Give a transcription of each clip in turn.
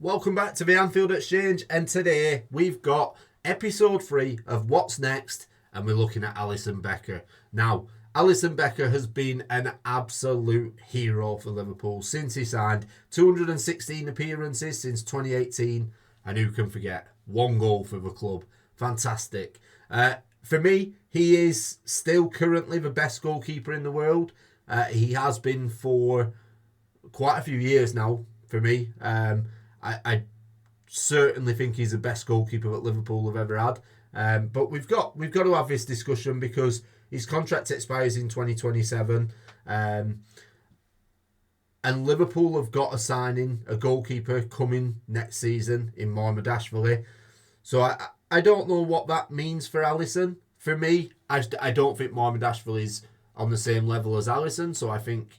Welcome back to the Anfield Exchange, and today we've got episode 3 of What's Next, and we're looking at Alisson Becker. Now, Alisson Becker has been an absolute hero for Liverpool since he signed. 216 appearances since 2018, and who can forget? 1 goal for the club. Fantastic. For me, he is still currently the best goalkeeper in the world. He has been for quite a few years now, for me. I certainly think he's the best goalkeeper that Liverpool have ever had. But we've got to have this discussion because his contract expires in 2027. And Liverpool have got a signing, a goalkeeper coming next season in Mohamedashvili. So I don't know what that means for Alisson. For me, I don't think Mohamedashvili is on the same level as Alisson. So I think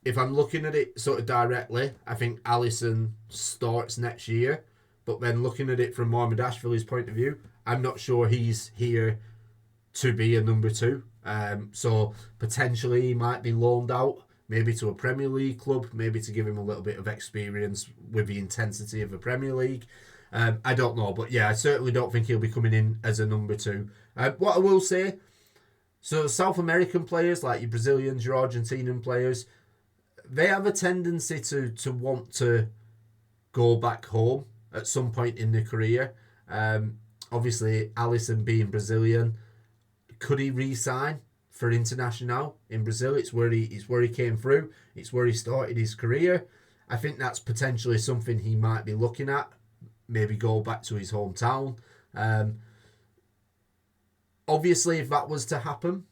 if I'm looking at it sort of directly, I think Alisson starts next year. But then looking at it from Mohamedashvili's point of view, I'm not sure he's here to be a number 2. So potentially he might be loaned out, maybe to a Premier League club, maybe to give him a little bit of experience with the intensity of the Premier League. I don't know, but yeah, I certainly don't think he'll be coming in as a number 2. What I will say, so South American players, like your Brazilians, your Argentinian players, they have a tendency to want to go back home at some point in their career. Obviously, Alisson being Brazilian, could he re-sign for Internacional in Brazil? It's where he came through. It's where he started his career. I think that's potentially something he might be looking at. Maybe go back to his hometown. Obviously, if that was to happen,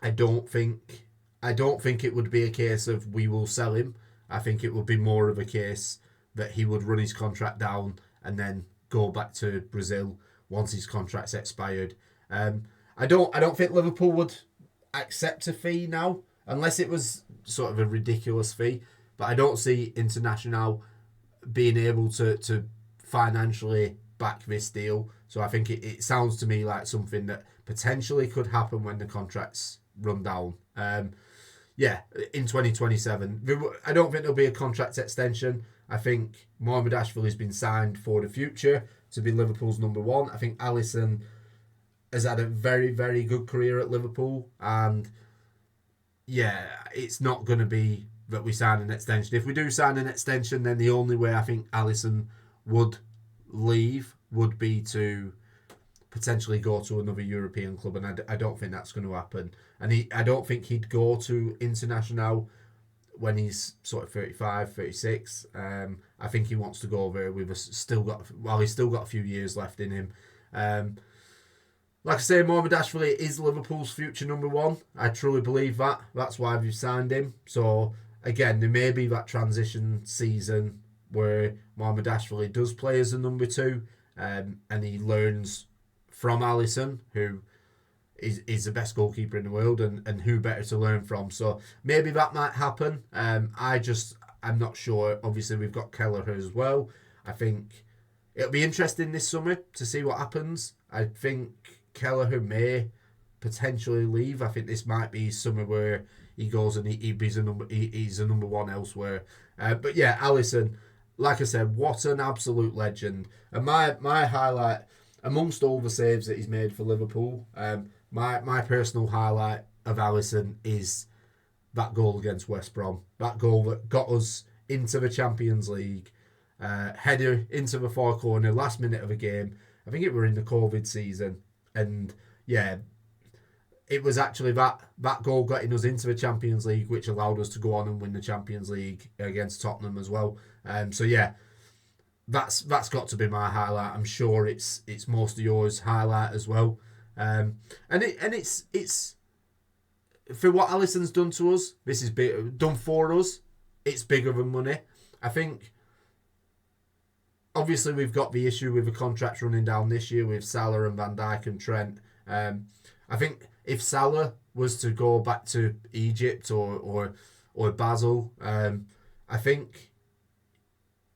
I don't think it would be a case of we will sell him. I think it would be more of a case that he would run his contract down and then go back to Brazil once his contract's expired. I don't think Liverpool would accept a fee now, unless it was sort of a ridiculous fee. But I don't see Internacional being able to financially back this deal. So I think it sounds to me like something that potentially could happen when the contracts run down. In 2027. I don't think there'll be a contract extension. I think Mohamedashvili has been signed for the future to be Liverpool's number 1. I think Alisson has had a very, very good career at Liverpool. And yeah, it's not going to be that we sign an extension. If we do sign an extension, then the only way I think Alisson would leave would be to potentially go to another European club, and I don't think that's going to happen. And I don't think he'd go to Internacional when he's sort of 35, 36. I think he wants to go over with he's still got a few years left in him. Like I say, Mohamedashvili is Liverpool's future number 1. I truly believe that. That's why we've signed him. So again, there may be that transition season where Mohamedashvili does play as a number 2, and he learns from Alisson, who is the best goalkeeper in the world, and who better to learn from. So maybe that might happen. I'm not sure. Obviously, we've got Kelleher as well. I think it'll be interesting this summer to see what happens. I think Kelleher may potentially leave. I think this might be summer where he goes and he's a number 1 elsewhere. But yeah, Alisson, like I said, what an absolute legend. And my highlight, amongst all the saves that he's made for Liverpool, my personal highlight of Alisson is that goal against West Brom. That goal that got us into the Champions League. Header into the far corner, last minute of a game. I think it were in the COVID season. And yeah, it was actually that goal getting us into the Champions League which allowed us to go on and win the Champions League against Tottenham as well. So yeah, that's got to be my highlight. I'm sure it's most of yours highlight as well. And it's for what Alisson's done to us. This is done for us. It's bigger than money. I think obviously we've got the issue with the contracts running down this year with Salah and Van Dijk and Trent. I think if Salah was to go back to Egypt or Basel, I think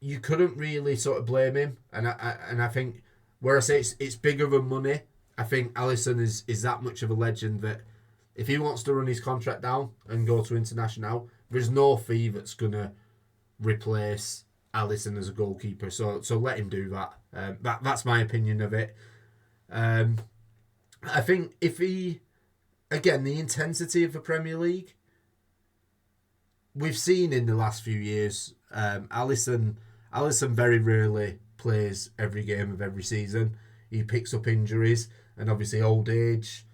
you couldn't really sort of blame him. And I think where I say it's bigger than money, I think Alisson is that much of a legend that if he wants to run his contract down and go to Internacional, there's no fee that's going to replace Alisson as a goalkeeper. So let him do that. That's my opinion of it. I think if he, again, the intensity of the Premier League, we've seen in the last few years, Alisson very rarely plays every game of every season. He picks up injuries, and obviously old age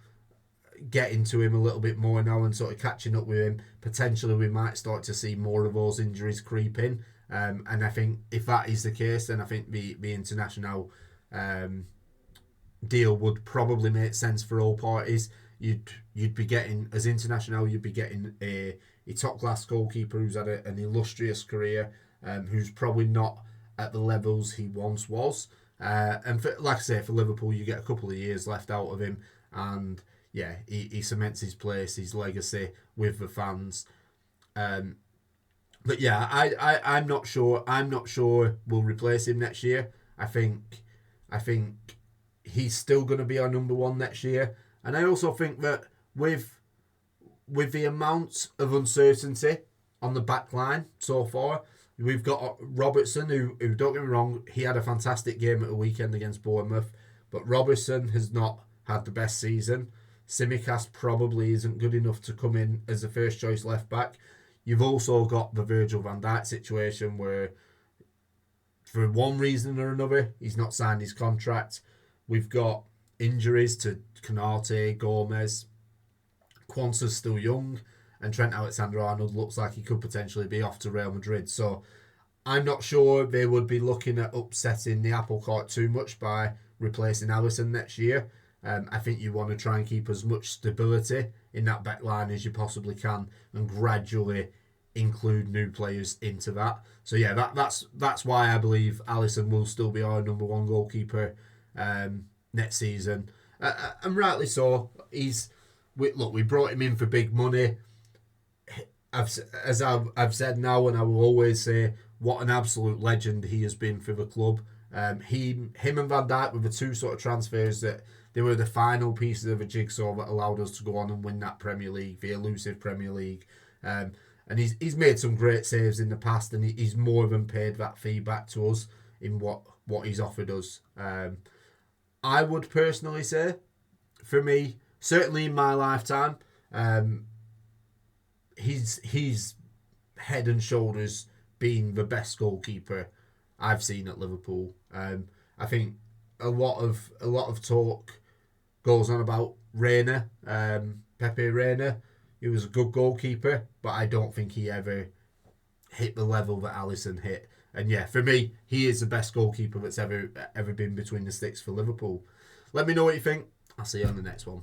getting to him a little bit more now and sort of catching up with him. Potentially we might start to see more of those injuries creep in. And I think if that is the case, then I think the international deal would probably make sense for all parties. You'd be getting, as international, you'd be getting a top class goalkeeper who's had an illustrious career, who's probably not at the levels he once was. And for, like I say, for Liverpool, you get a couple of years left out of him, and yeah, he cements his place, his legacy with the fans. But yeah, I'm not sure. I'm not sure we'll replace him next year. I think he's still going to be our number one next year, and I also think that with the amount of uncertainty on the back line so far, we've got Robertson, who don't get me wrong, he had a fantastic game at the weekend against Bournemouth, but Robertson has not had the best season. Tsimikas probably isn't good enough to come in as a first choice left back. You've also got the Virgil van Dijk situation where, for one reason or another, he's not signed his contract. We've got injuries to Konate, Gomez. Quansah's still young, and Trent Alexander-Arnold looks like he could potentially be off to Real Madrid. So I'm not sure they would be looking at upsetting the apple cart too much by replacing Alisson next year. I think you want to try and keep as much stability in that back line as you possibly can, and gradually include new players into that. So yeah, that's why I believe Alisson will still be our number one goalkeeper next season, and rightly so. We brought him in for big money. I've said now, and I will always say, what an absolute legend he has been for the club. Him and Van Dijk were the two sort of transfers that they were the final pieces of a jigsaw that allowed us to go on and win that Premier League, the elusive Premier League. And he's made some great saves in the past, and he's more than paid that fee back to us in what he's offered us. I would personally say, for me, certainly in my lifetime, he's head and shoulders been the best goalkeeper I've seen at Liverpool. I think a lot of talk goes on about Reina, Pepe Reina. He was a good goalkeeper, but I don't think he ever hit the level that Alisson hit. And yeah, for me, he is the best goalkeeper that's ever been between the sticks for Liverpool. Let me know what you think. I'll see you on the next one.